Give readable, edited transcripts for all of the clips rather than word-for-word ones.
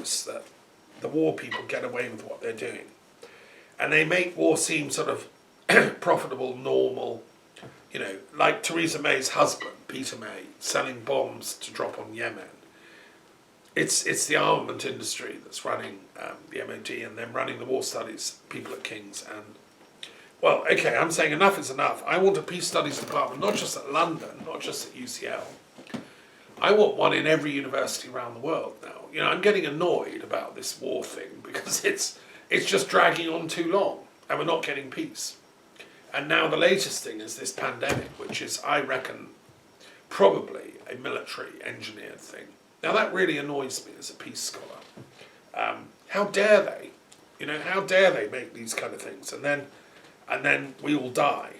nice that the war people get away with what they're doing. And they make war seem sort of profitable, normal, you know, like Theresa May's husband, Peter May, selling bombs to drop on Yemen. It's the armament industry that's running the MOD and then running the war studies, people at King's. And, well, okay, I'm saying enough is enough. I want a peace studies department, not just at London, not just at UCL. I want one in every university around the world now. You know, I'm getting annoyed about this war thing because it's just dragging on too long and we're not getting peace. And now the latest thing is this pandemic, which is, I reckon, probably a military engineered thing. Now that really annoys me as a peace scholar. How dare they? You know, how dare they make these kind of things? And then we all die.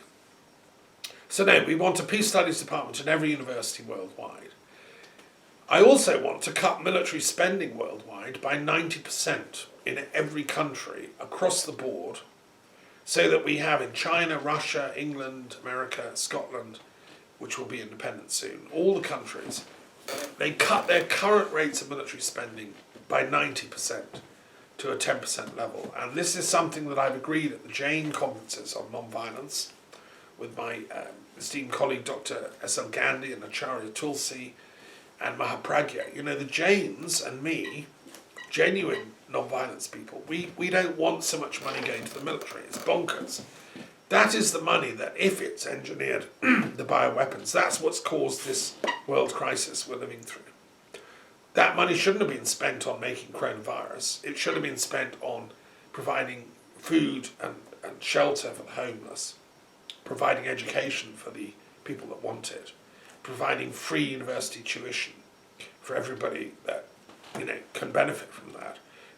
So no, we want a peace studies department in every university worldwide. I also want to cut military spending worldwide by 90% in every country across the board, so that we have in China, Russia, England, America, Scotland, which will be independent soon, all the countries, they cut their current rates of military spending by 90% to a 10% level. And this is something that I've agreed at the Jain conferences on non-violence with my esteemed colleague Dr. S.L. Gandhi and Acharya Tulsi and Mahapragya. You know, the Jains and me, genuine non-violence people, we don't want so much money going to the military. It's bonkers. That is the money that, if it's engineered, the bioweapons, that's what's caused this world crisis we're living through. That money shouldn't have been spent on making coronavirus. It should have been spent on providing food and shelter for the homeless, providing education for the people that want it, providing free university tuition for everybody that, you know, can benefit from that,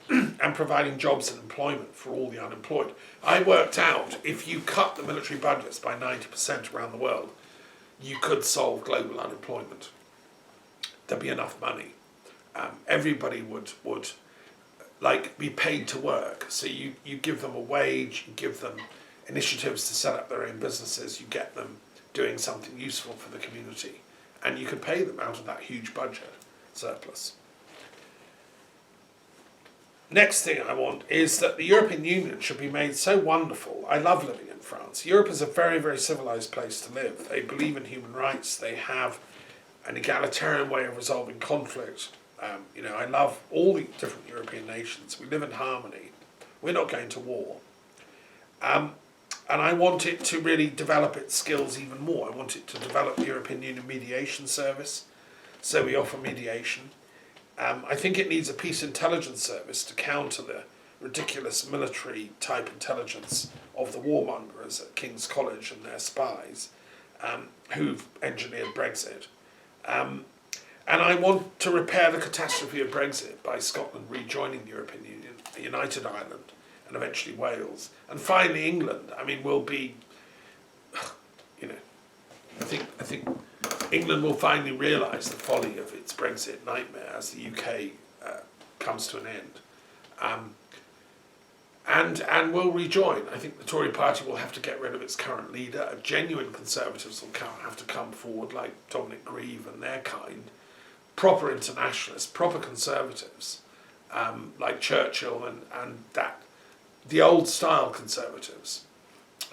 and providing jobs and employment for all the unemployed. I worked out, if you cut the military budgets by 90% around the world, you could solve global unemployment. There'd be enough money. Everybody would like be paid to work. So you give them a wage, you give them initiatives to set up their own businesses, you get them doing something useful for the community, and you could pay them out of that huge budget surplus. Next thing I want is that the European Union should be made so wonderful. I love living in France. Europe is a very, very civilized place to live. They believe in human rights. They have an egalitarian way of resolving conflict. You know, I love all the different European nations. We live in harmony. We're not going to war. And I want it to really develop its skills even more. I want it to develop the European Union Mediation Service, so we offer mediation. I think it needs a peace intelligence service to counter the ridiculous military-type intelligence of the warmongers at King's College and their spies who've engineered Brexit. And I want to repair the catastrophe of Brexit by Scotland rejoining the European Union, the United Ireland, and eventually Wales. And finally England. I mean, will be, you know, I think England will finally realise the folly of its Brexit nightmare as the UK comes to an end. And will rejoin. I think the Tory party will have to get rid of its current leader. Genuine Conservatives will have to come forward, like Dominic Grieve and their kind. Proper internationalists, proper Conservatives, like Churchill and that, the old style Conservatives,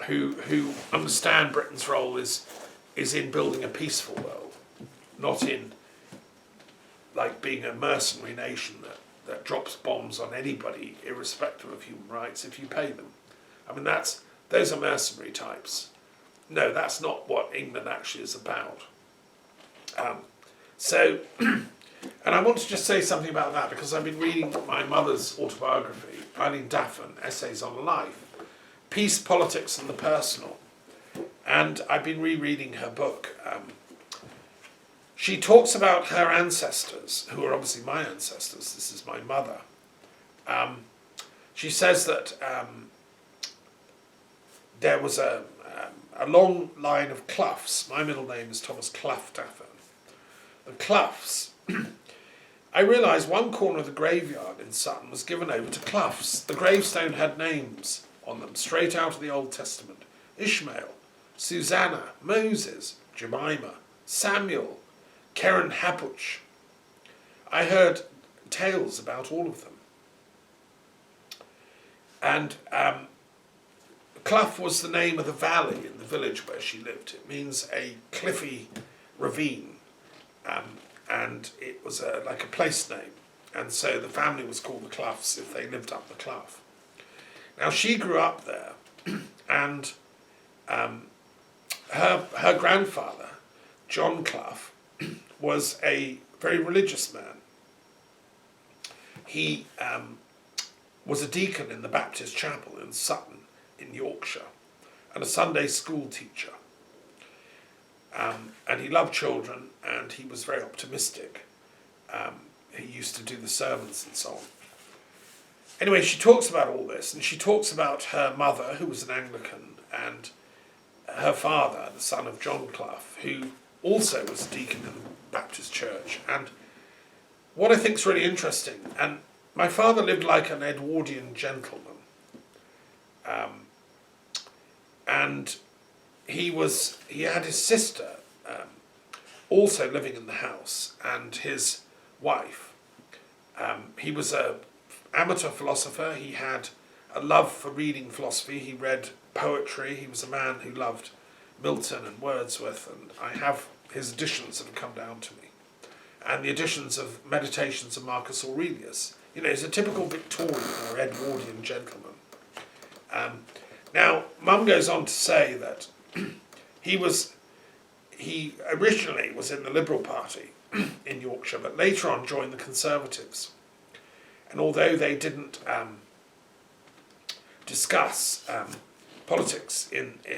who understand Britain's role is in building a peaceful world, not in like being a mercenary nation that drops bombs on anybody, irrespective of human rights, if you pay them. I mean, those are mercenary types. No, that's not what England actually is about. And I want to just say something about that, because I've been reading my mother's autobiography, Eileen Daffin, Essays on Life, Peace, Politics and the Personal. And I've been rereading her book. She talks about her ancestors, who are obviously my ancestors. This is my mother. She says that there was a long line of Cloughs. My middle name is Thomas Clough Daffin. The Cloughs. I realised one corner of the graveyard in Sutton was given over to Cloughs. The gravestone had names on them, straight out of the Old Testament. Ishmael, Susanna, Moses, Jemima, Samuel, Keren Hapuch. I heard tales about all of them. And Clough was the name of the valley in the village where she lived. It means a cliffy ravine, and it was like a place name. And so the family was called the Cloughs if they lived up the Clough. Now she grew up there, and her grandfather, John Clough, was a very religious man. He was a deacon in the Baptist chapel in Sutton in Yorkshire, and a Sunday school teacher. And he loved children, and he was very optimistic. He used to do the sermons and so on. Anyway, she talks about all this, and she talks about her mother, who was an Anglican, and her father, the son of John Clough, who also was a deacon in the Baptist church. And what I think is really interesting, and my father lived like an Edwardian gentleman, and he had his sister also living in the house, and his wife. He was an amateur philosopher. He had a love for reading philosophy. He read poetry. He was a man who loved Milton and Wordsworth, and I have his editions that have come down to me, and the editions of Meditations of Marcus Aurelius. You know, he's a typical Victorian or Edwardian gentleman. Now, Mum goes on to say that he originally was in the Liberal Party in Yorkshire, but later on joined the Conservatives. And although they didn't discuss politics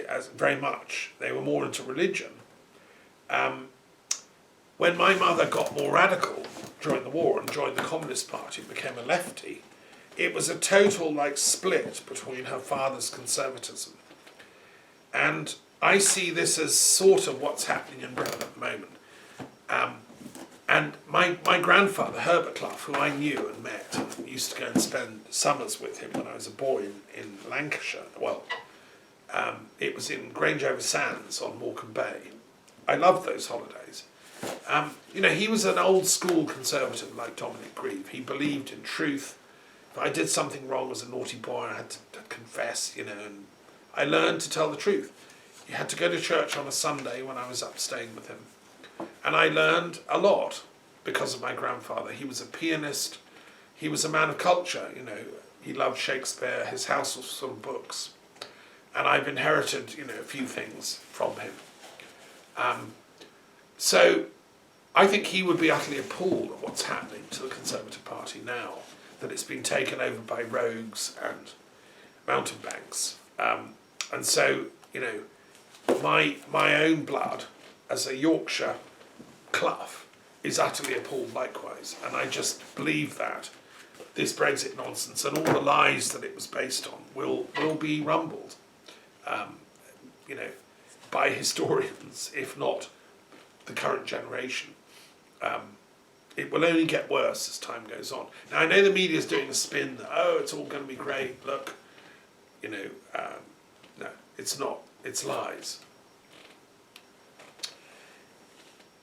as very much, they were more into religion. When my mother got more radical during the war and joined the Communist Party and became a lefty, it was a total split between her father's conservatism. And I see this as sort of what's happening in Britain at the moment. And my grandfather, Herbert Clough, who I knew and met, and used to go and spend summers with him when I was a boy in Lancashire. Well, it was in Grange-over-Sands on Morecambe Bay. I loved those holidays. He was an old school conservative like Dominic Grieve. He believed in truth. If I did something wrong as a naughty boy, I had to confess, and I learned to tell the truth. You had to go to church on a Sunday when I was up staying with him. And I learned a lot because of my grandfather. He was a pianist. He was a man of culture, He loved Shakespeare. His house was full of books. And I've inherited, a few things from him. So I think he would be utterly appalled at what's happening to the Conservative Party now, that it's been taken over by rogues and mountebanks. And so, my own blood as a Yorkshire Clough is utterly appalled likewise. And I just believe that this Brexit nonsense and all the lies that it was based on will be rumbled, by historians, if not the current generation. It will only get worse as time goes on. Now, I know the media is doing a spin that, it's all going to be great, look, no, it's not. It's lies.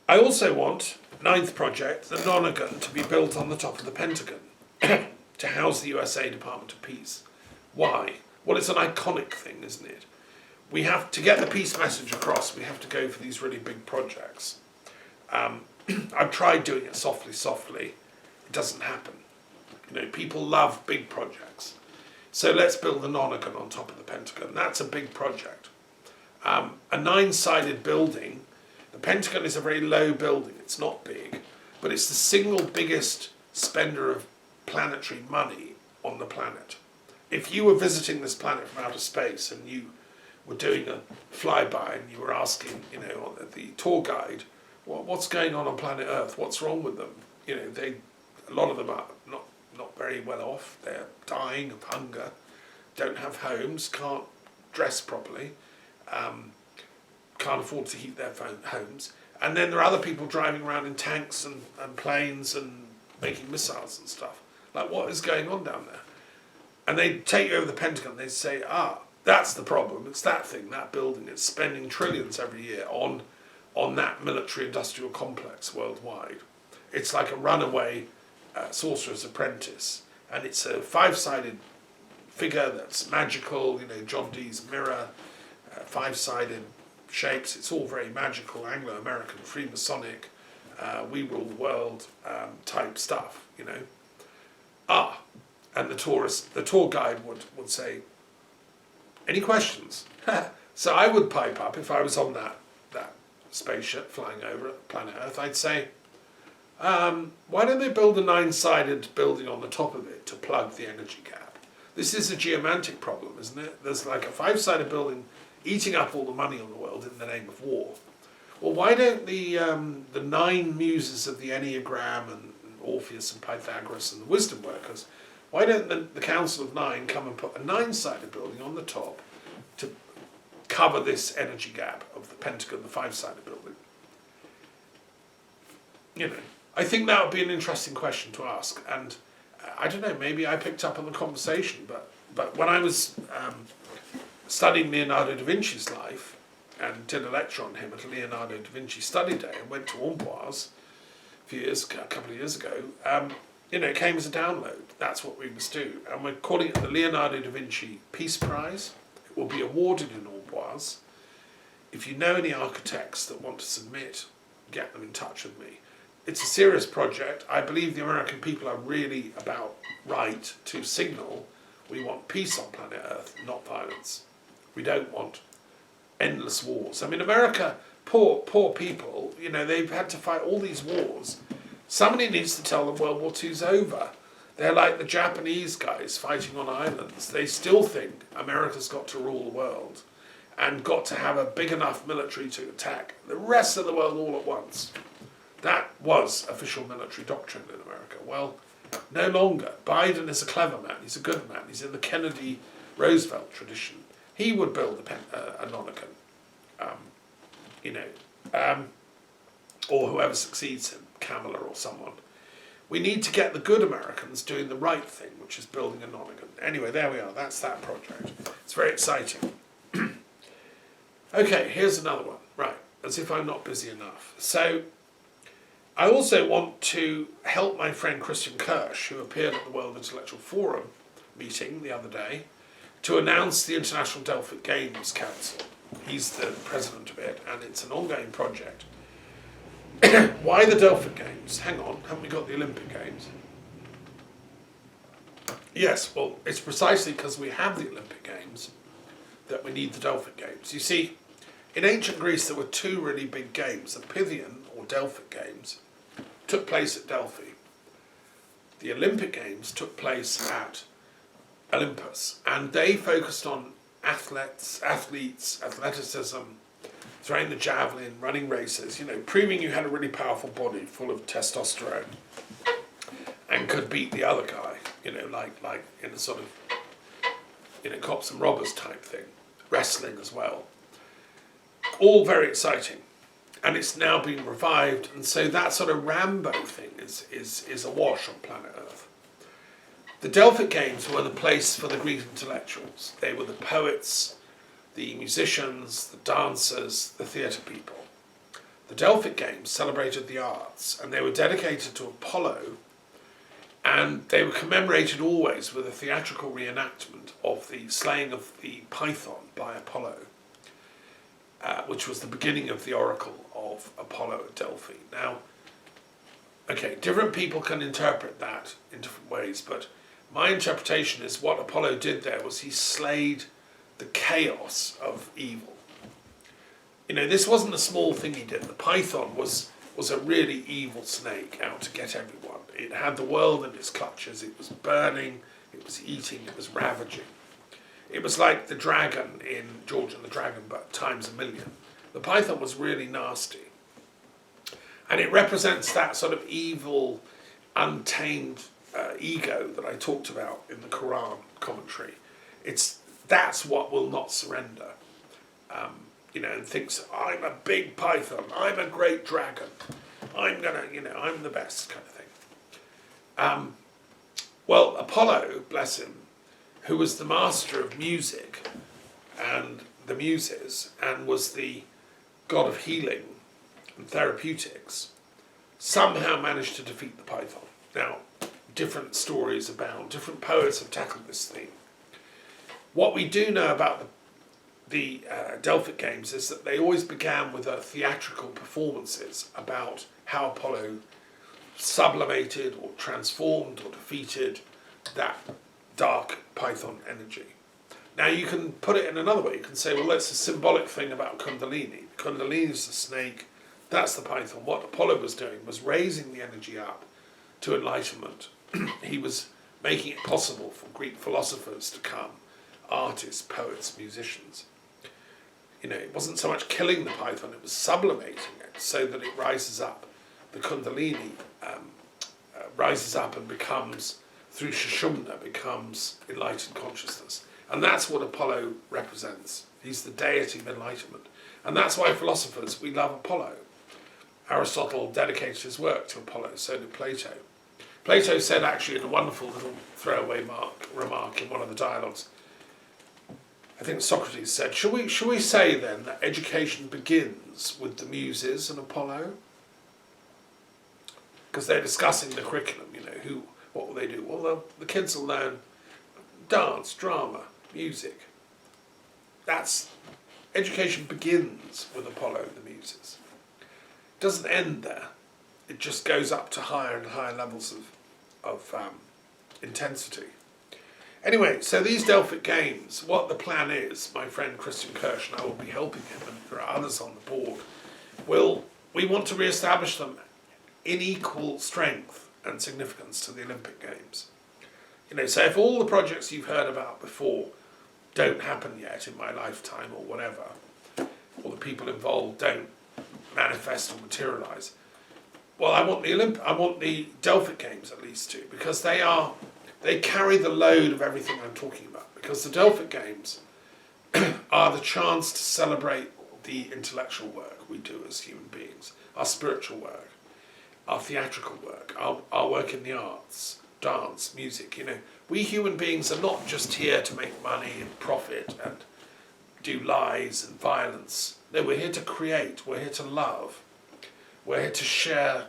I also want, 9th project, the Nonagon to be built on the top of the Pentagon to house the USA Department of Peace. Why? Well, it's an iconic thing, isn't it? We have to get the peace message across. We have to go for these really big projects. I've tried doing it softly. It doesn't happen. People love big projects. So let's build the Nonagon on top of the Pentagon. That's a big project. A 9-sided building. The Pentagon is a very low building. It's not big, but it's the single biggest spender of planetary money on the planet. If you were visiting this planet from outer space and you were doing a flyby and you were asking, the tour guide, what's going on planet Earth? What's wrong with them? A lot of them are not very well off. They're dying of hunger, don't have homes, can't dress properly, can't afford to heat their homes. And then there are other people driving around in tanks and planes and making missiles and stuff. What is going on down there? And they take you over the Pentagon, they say, that's the problem, it's that thing, that building, it's spending trillions every year on that military industrial complex worldwide. It's like a runaway Sorcerer's Apprentice, and it's a 5-sided figure that's magical, John Dee's mirror, 5-sided shapes. It's all very magical, Anglo-American, Freemasonic, we rule the world type stuff, and the tour guide would say, any questions? So I would pipe up if I was on that spaceship flying over planet Earth. I'd say, why don't they build a 9-sided building on the top of it to plug the energy gap? This is a geomantic problem, isn't it? There's like a 5-sided building eating up all the money in the world in the name of war. Well, why don't the 9 muses of the Enneagram and Orpheus and Pythagoras and the wisdom workers, why don't the Council of 9 come and put a 9-sided building on the top to cover this energy gap of the Pentagon, the 5-sided building? I think that would be an interesting question to ask, and I don't know, maybe I picked up on the conversation, but when I was studying Leonardo da Vinci's life and did a lecture on him at a Leonardo da Vinci study day and went to Amboise a couple of years ago, it came as a download. That's what we must do, and we're calling it the Leonardo da Vinci Peace Prize. It will be awarded in Amboise. If you know any architects that want to submit, get them in touch with me. It's a serious project. I believe the American people are really about right to signal we want peace on planet Earth, not violence. We don't want endless wars. I mean, America, poor people, they've had to fight all these wars. Somebody needs to tell them World War II's over. They're like the Japanese guys fighting on islands. They still think America's got to rule the world and got to have a big enough military to attack the rest of the world all at once. That was official military doctrine in America. Well, no longer. Biden is a clever man. He's a good man. He's in the Kennedy-Roosevelt tradition. He would build a Nonagon, or whoever succeeds him, Kamala or someone. We need to get the good Americans doing the right thing, which is building a Nonagon. Anyway, there we are. That's that project. It's very exciting. Okay, here's another one. Right, as if I'm not busy enough. So, I also want to help my friend Christian Kirsch, who appeared at the World Intellectual Forum meeting the other day, to announce the International Delphic Games Council. He's the president of it, and it's an ongoing project. Why the Delphic Games? Hang on, haven't we got the Olympic Games? Yes, well, it's precisely because we have the Olympic Games that we need the Delphic Games. You see, in ancient Greece there were 2 really big games. The Pythian, or Delphic Games, took place at Delphi. The Olympic Games took place at Olympus, and they focused on athletes, athleticism, throwing the javelin, running races, proving you had a really powerful body full of testosterone and could beat the other guy, like in a sort of, cops and robbers type thing. Wrestling as well. All very exciting. And it's now being revived, and so that sort of Rambo thing is awash on planet Earth. The Delphic Games were the place for the Greek intellectuals. They were the poets, the musicians, the dancers, the theatre people. The Delphic Games celebrated the arts, and they were dedicated to Apollo, and they were commemorated always with a theatrical reenactment of the slaying of the Python by Apollo, which was the beginning of the oracle of Apollo at Delphi. Now, okay, different people can interpret that in different ways, but my interpretation is what Apollo did there was he slayed the chaos of evil. This wasn't a small thing he did. The Python was a really evil snake out to get everyone. It had the world in its clutches. It was burning, it was eating, it was ravaging. It was like the dragon in George and the Dragon, but times a million. The Python was really nasty. And it represents that sort of evil, untamed ego that I talked about in the Quran commentary. That's what will not surrender. And thinks, I'm a big python, I'm a great dragon, I'm the best kind of thing. Well, Apollo, bless him, who was the master of music and the muses, and was the god of healing and therapeutics, somehow managed to defeat the python. Now, different stories abound, different poets have tackled this theme. What we do know about the Delphic Games is that they always began with theatrical performances about how Apollo sublimated or transformed or defeated that dark Python energy. Now you can put it in another way. You can say, well, that's a symbolic thing about Kundalini. Kundalini is the snake, that's the Python. What Apollo was doing was raising the energy up to enlightenment. He was making it possible for Greek philosophers to come, artists, poets, musicians. You know, it wasn't so much killing the Python, it was sublimating it so that it rises up. The Kundalini rises up and becomes, through Sushumna, becomes enlightened consciousness. And that's what Apollo represents. He's the deity of enlightenment. And that's why philosophers, we love Apollo. Aristotle dedicated his work to Apollo, so did Plato. Plato said actually in a wonderful little throwaway remark in one of the dialogues, I think Socrates said, shall we say then that education begins with the Muses and Apollo? Because they're discussing the curriculum, you know, what will they do? Well, the kids will learn dance, drama, music. Education begins with Apollo and the Muses. It doesn't end there. It just goes up to higher and higher levels of intensity. Anyway, so these Delphic Games, what the plan is, my friend Christian Kirsch and I will be helping him, and there are others on the board, we want to re-establish them in equal strength and significance to the Olympic Games. You know, so if all the projects you've heard about before don't happen yet in my lifetime or whatever, or the people involved don't manifest or materialise, well, I want the Delphic Games at least to, because they carry the load of everything I'm talking about. Because the Delphic Games are the chance to celebrate the intellectual work we do as human beings, our spiritual work, our theatrical work, our work in the arts, dance, music. You know, we human beings are not just here to make money and profit and do lies and violence. No, we're here to create, we're here to love, we're here to share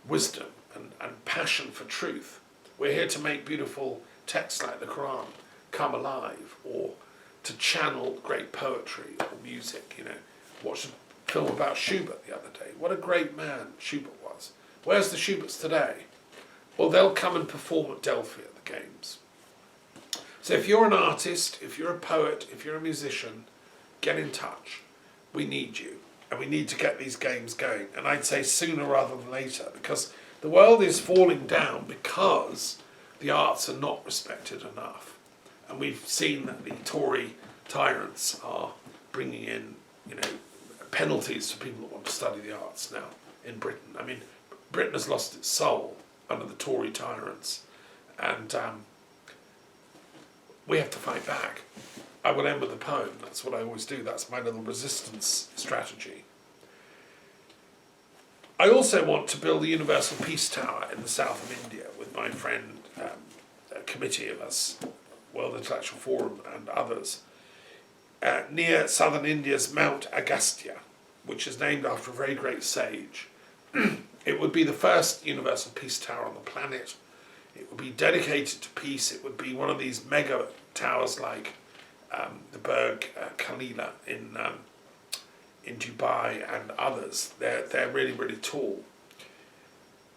wisdom and passion for truth. We're here to make beautiful texts like the Quran come alive, or to channel great poetry or music. You know, watched a film about Schubert the other day. What a great man Schubert was. Where's the Schuberts today? Well, they'll come and perform at Delphi at the Games. So if you're an artist, if you're a poet, if you're a musician, get in touch. We need you, and we need to get these games going. And I'd say sooner rather than later, because the world is falling down because the arts are not respected enough. And we've seen that the Tory tyrants are bringing in, you know, penalties for people that want to study the arts now in Britain. I mean, Britain has lost its soul under the Tory tyrants, and we have to fight back. I will end with a poem. That's what I always do. That's my little resistance strategy. I also want to build a Universal Peace Tower in the south of India with my friend, a committee of us, World Intellectual Forum and others, near southern India's Mount Agastya, which is named after a very great sage. It would be the first Universal Peace Tower on the planet. It would be dedicated to peace. It would be one of these mega towers like the Burj Khalifa in Dubai and others. They're really, really tall.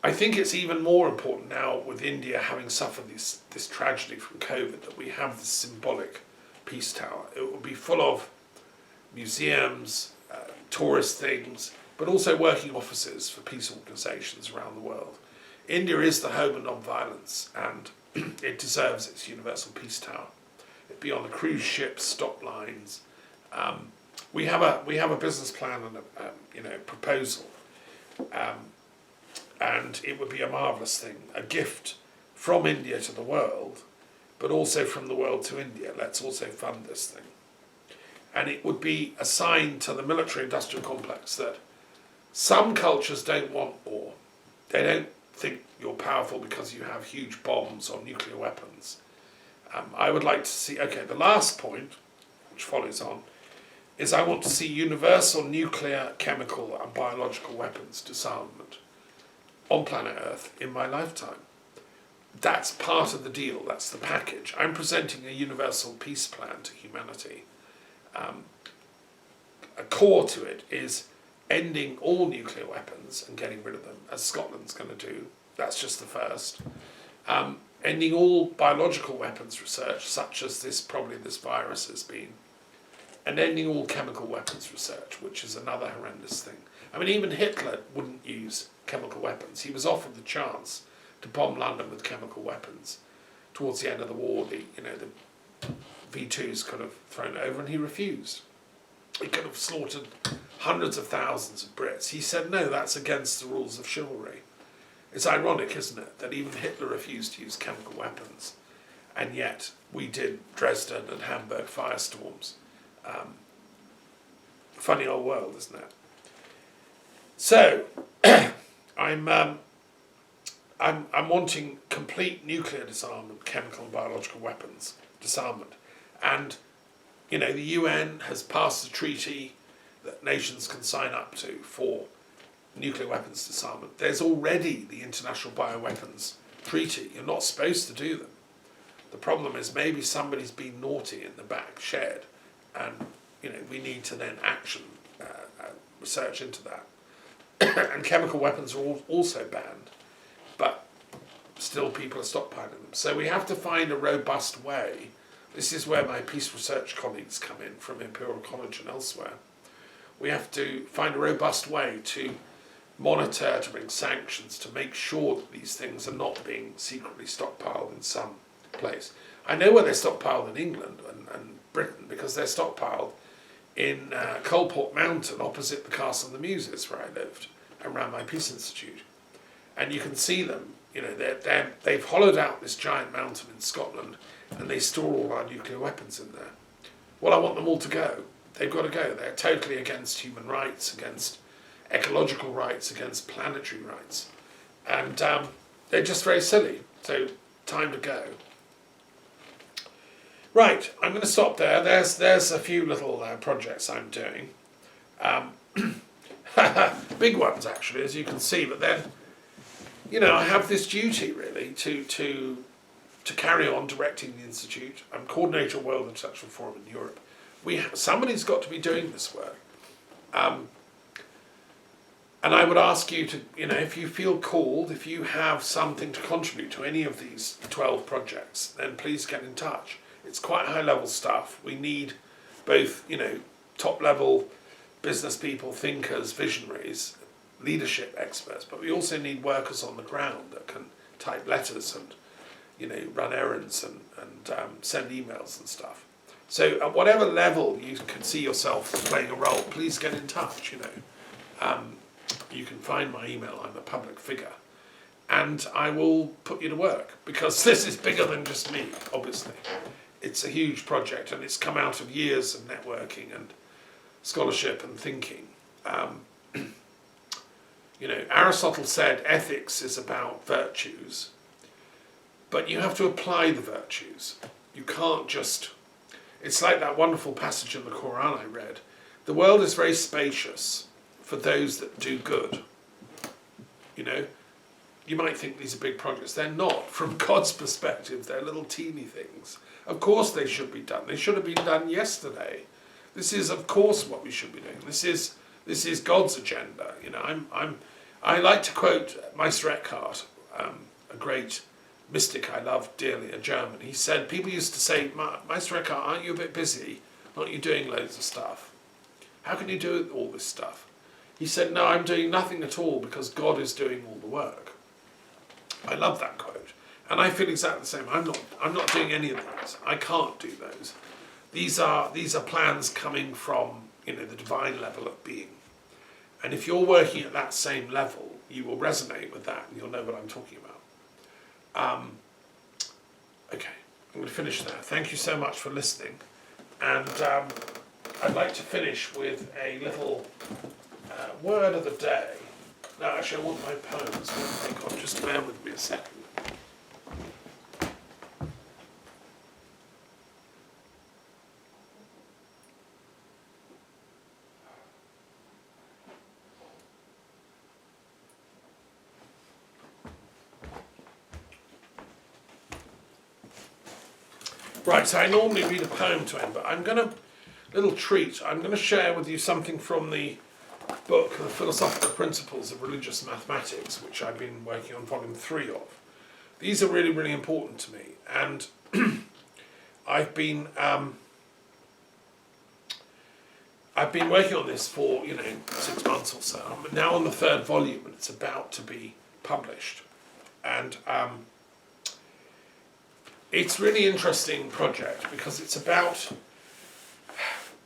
I think it's even more important now with India having suffered this tragedy from COVID that we have this symbolic peace tower. It will be full of museums, tourist things, but also working offices for peace organisations around the world. India is the home of non-violence, and it deserves its Universal Peace Tower. It'd be on the cruise ships, stop lines. We have a business plan and a proposal, and it would be a marvellous thing, a gift from India to the world, but also from the world to India. Let's also fund this thing. And it would be a sign to the military-industrial complex that some cultures don't want war. They don't think you're powerful because you have huge bombs or nuclear weapons. I would like to see, the last point, which follows on, is I want to see universal nuclear, chemical and biological weapons disarmament on planet Earth in my lifetime. that's part of the deal, that's the package. I'm presenting a universal peace plan to humanity. A core to it is ending all nuclear weapons and getting rid of them, as Scotland's going to do. That's just the first. Ending all biological weapons research, such as this virus has been. And ending all chemical weapons research, which is another horrendous thing. I mean, even Hitler wouldn't use chemical weapons. He was offered the chance to bomb London with chemical weapons. Towards the end of the war, the V2s could have thrown it over, and he refused. He could have slaughtered hundreds of thousands of Brits. He said, no, that's against the rules of chivalry. It's ironic, isn't it, that even Hitler refused to use chemical weapons, and yet we did Dresden and Hamburg firestorms. Funny old world, isn't it? So, I'm wanting complete nuclear disarmament, chemical and biological weapons disarmament, and the UN has passed a treaty that nations can sign up to for nuclear weapons disarmament. There's already the International Bioweapons Treaty. You're not supposed to do them. The problem is maybe somebody's been naughty in the back shed, and we need to then action research into that. And chemical weapons are also banned, but still people are stockpiling them. So we have to find a robust way. This is where my peace research colleagues come in from Imperial College and elsewhere. We have to find a robust way to monitor, to bring sanctions, to make sure that these things are not being secretly stockpiled in some place. I know where they're stockpiled in England and Britain, because they're stockpiled in Coalport Mountain, opposite the Castle of the Muses, where I lived, and ran my Peace Institute. And you can see them, they've hollowed out this giant mountain in Scotland, and they store all our nuclear weapons in there. Well, I want them all to go. They've got to go. They're totally against human rights, against ecological rights, against planetary rights. And they're just very silly. So, time to go. Right, I'm going to stop there. There's a few little projects I'm doing. Big ones, actually, as you can see. But then, I have this duty, really, to carry on directing the Institute. I'm coordinator of World Intellectual Forum in Europe. Somebody's got to be doing this work. And I would ask you to, if you feel called, if you have something to contribute to any of these 12 projects, then please get in touch. It's quite high-level stuff. We need both, top-level business people, thinkers, visionaries, leadership experts, but we also need workers on the ground that can type letters and, run errands and send emails and stuff. So at whatever level you can see yourself playing a role, please get in touch, You can find my email. I'm a public figure. And I will put you to work, because this is bigger than just me, obviously. It's a huge project, and it's come out of years of networking and scholarship and thinking. Aristotle said ethics is about virtues, but you have to apply the virtues. You can't just... It's like that wonderful passage in the Quran I read. The world is very spacious for those that do good. You might think these are big projects. They're not. From God's perspective, they're little teeny things. Of course they should be done. They should have been done yesterday. This is, of course, what we should be doing. This is God's agenda. I like to quote Meister Eckhart, a great mystic I love dearly, a German. He said, people used to say, Meister Eckhart, aren't you a bit busy? Aren't you doing loads of stuff? How can you do all this stuff? He said, no, I'm doing nothing at all because God is doing all the work. I love that quote. And I feel exactly the same. I'm not doing any of those. I can't do those. These are plans coming from, the divine level of being. And if you're working at that same level, you will resonate with that and you'll know what I'm talking about. Okay, I'm going to finish there. Thank you so much for listening. And I'd like to finish with a little word of the day. No, actually I want my poems. Oh God, just bear with me a second. Right, so I normally read a poem to end, but I'm going to, little treat, I'm going to share with you something from the book, The Philosophical Principles of Religious Mathematics, which I've been working on volume 3 of. These are really, really important to me, and I've been working on this for, 6 months or so. I'm now on the 3rd volume, and it's about to be published. And it's a really interesting project because it's about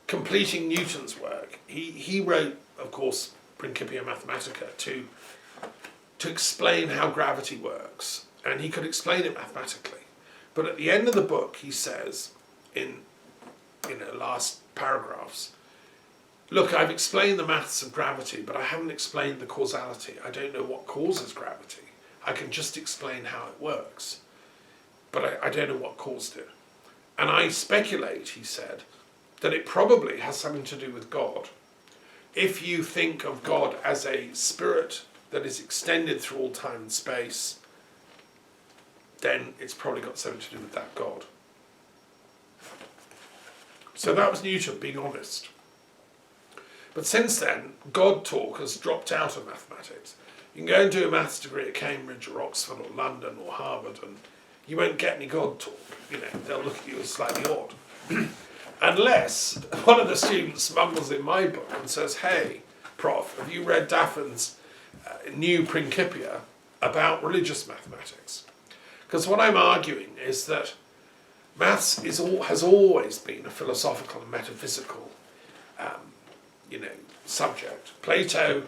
completing Newton's work. He wrote, of course, Principia Mathematica to explain how gravity works, and he could explain it mathematically. But at the end of the book, he says, in last paragraphs, look, I've explained the maths of gravity, but I haven't explained the causality. I don't know what causes gravity. I can just explain how it works, but I don't know what caused it. And I speculate, he said, that it probably has something to do with God. If you think of God as a spirit that is extended through all time and space, then it's probably got something to do with that God. So that was Newton being honest. But since then, God talk has dropped out of mathematics. You can go and do a maths degree at Cambridge or Oxford or London or Harvard, and you won't get any God talk. They'll look at you as slightly odd. Unless one of the students mumbles in my book and says, hey, Prof, have you read Daffon's new Principia about religious mathematics? Because what I'm arguing is that maths has always been a philosophical and metaphysical subject. Plato,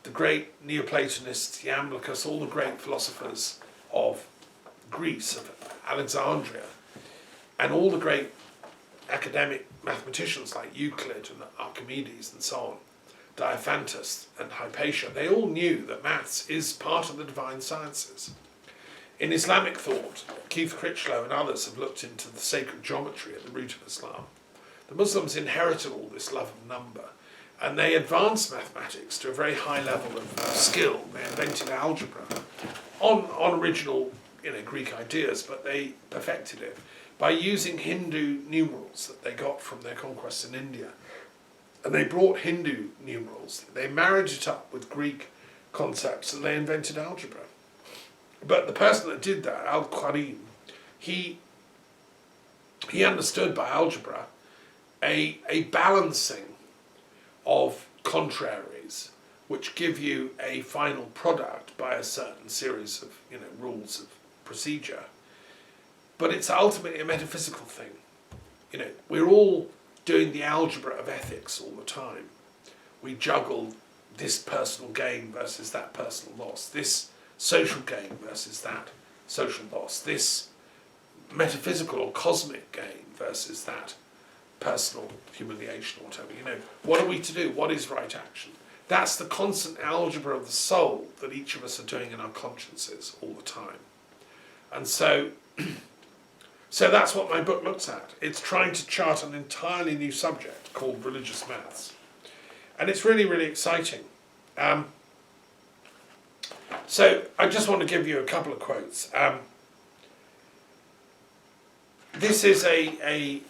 the great Neoplatonists, Iamblichus, all the great philosophers of Greece, of Alexandria, and all the great academic mathematicians like Euclid and Archimedes and so on, Diophantus and Hypatia, they all knew that maths is part of the divine sciences. In Islamic thought, Keith Critchlow and others have looked into the sacred geometry at the root of Islam. The Muslims inherited all this love of number, and they advanced mathematics to a very high level of skill. They invented algebra on original Greek ideas, but they perfected it by using Hindu numerals that they got from their conquests in India. And they brought Hindu numerals, they married it up with Greek concepts, and they invented algebra. But the person that did that, Al-Qarim, he understood by algebra a balancing of contraries which give you a final product by a certain series of rules of procedure. But it's ultimately a metaphysical thing. We're all doing the algebra of ethics all the time. We juggle this personal gain versus that personal loss, this social gain versus that social loss, this metaphysical or cosmic gain versus that personal humiliation or whatever. What are we to do? What is right action? That's the constant algebra of the soul that each of us are doing in our consciences all the time. And so that's what my book looks at. It's trying to chart an entirely new subject called religious maths. And it's really, really exciting. So I just want to give you a couple of quotes. This is a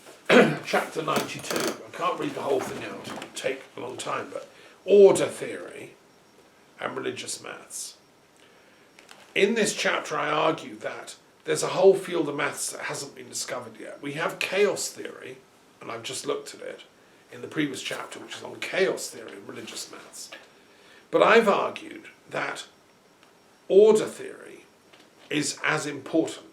chapter 92. I can't read the whole thing out. It would take a long time. But order theory and religious maths. In this chapter I argue that there's a whole field of maths that hasn't been discovered yet. We have chaos theory, and I've just looked at it in the previous chapter, which is on chaos theory and religious maths. But I've argued that order theory is as important.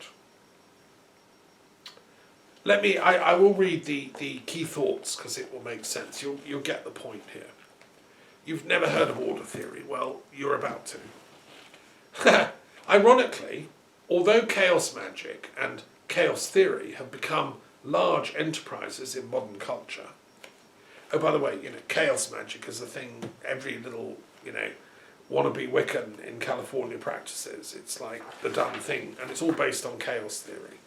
I will read the key thoughts because it will make sense. You'll get the point here. You've never heard of order theory. Well, you're about to. Ironically, although chaos magic and chaos theory have become large enterprises in modern culture. Oh, by the way, chaos magic is a thing every little, wannabe Wiccan in California practices. It's like the done thing, and it's all based on chaos theory.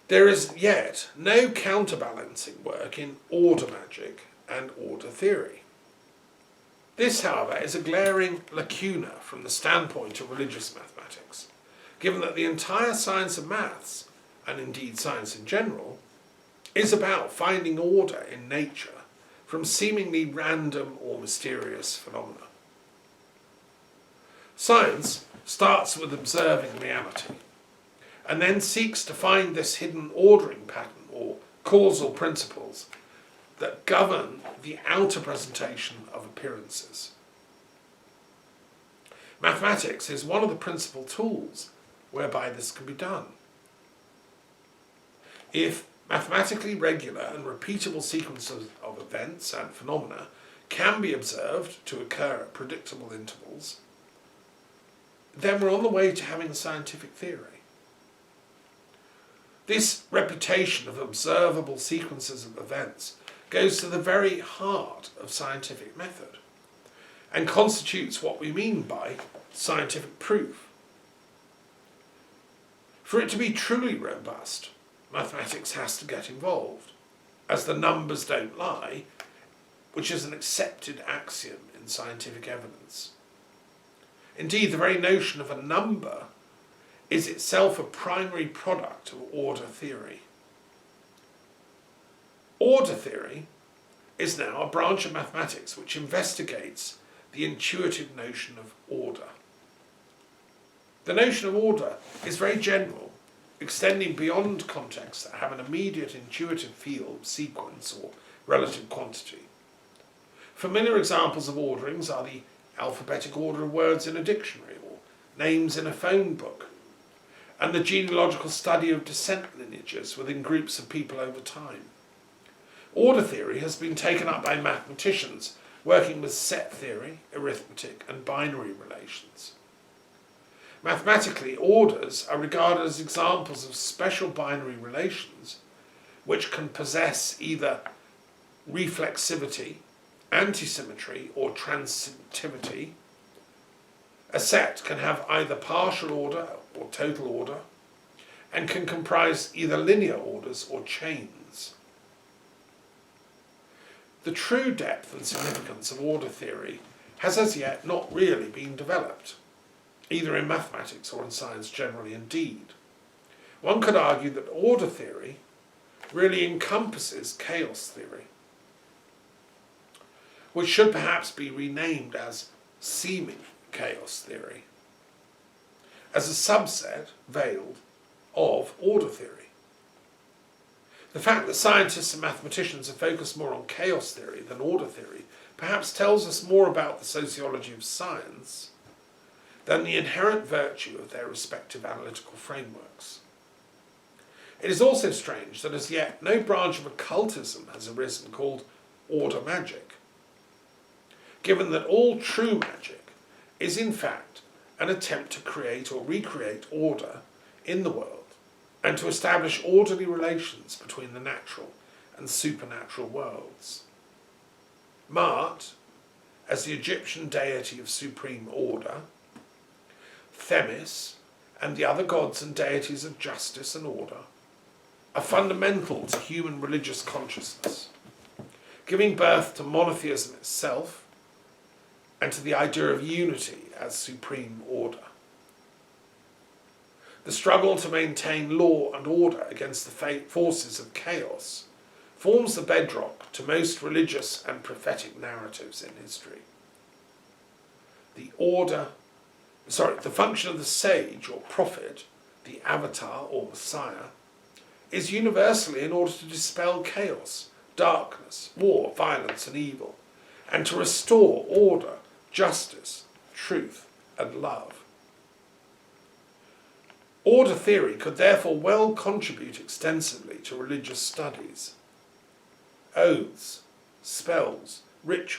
There is yet no counterbalancing work in order magic and order theory. This, however, is a glaring lacuna from the standpoint of religious mathematics. given that the entire science of maths, and indeed science in general, is about finding order in nature from seemingly random or mysterious phenomena. Science starts with observing reality, and then seeks to find this hidden ordering pattern or causal principles that govern the outer presentation of appearances. Mathematics is one of the principal tools whereby this can be done. If mathematically regular and repeatable sequences of events and phenomena can be observed to occur at predictable intervals, then we're on the way to having a scientific theory. This reputation of observable sequences of events goes to the very heart of scientific method and constitutes what we mean by scientific proof. For it to be truly robust, mathematics has to get involved, as the numbers don't lie, which is an accepted axiom in scientific evidence. Indeed, the very notion of a number is itself a primary product of order theory. Order theory is now a branch of mathematics which investigates the intuitive notion of order. The notion of order is very general, extending beyond contexts that have an immediate intuitive feel, sequence, or relative quantity. Familiar examples of orderings are the alphabetic order of words in a dictionary, or names in a phone book, and the genealogical study of descent lineages within groups of people over time. Order theory has been taken up by mathematicians working with set theory, arithmetic, and binary relations. Mathematically, orders are regarded as examples of special binary relations which can possess either reflexivity, antisymmetry, or transitivity. A set can have either partial order or total order, and can comprise either linear orders or chains. The true depth and significance of order theory has as yet not really been developed, either in mathematics or in science generally indeed. One could argue that order theory really encompasses chaos theory, which should perhaps be renamed as seeming chaos theory, as a subset, veiled, of order theory. The fact that scientists and mathematicians have focused more on chaos theory than order theory perhaps tells us more about the sociology of science than the inherent virtue of their respective analytical frameworks. It is also strange that as yet no branch of occultism has arisen called order magic, given that all true magic is in fact an attempt to create or recreate order in the world and to establish orderly relations between the natural and supernatural worlds. Ma'at, as the Egyptian deity of supreme order, Themis, and the other gods and deities of justice and order, are fundamental to human religious consciousness, giving birth to monotheism itself and to the idea of unity as supreme order. The struggle to maintain law and order against the forces of chaos forms the bedrock to most religious and prophetic narratives in history. The function of the sage or prophet, the avatar or messiah, is universally in order to dispel chaos, darkness, war, violence and evil, and to restore order, justice, truth and love. Order theory could therefore well contribute extensively to religious studies. Oaths, spells, rituals,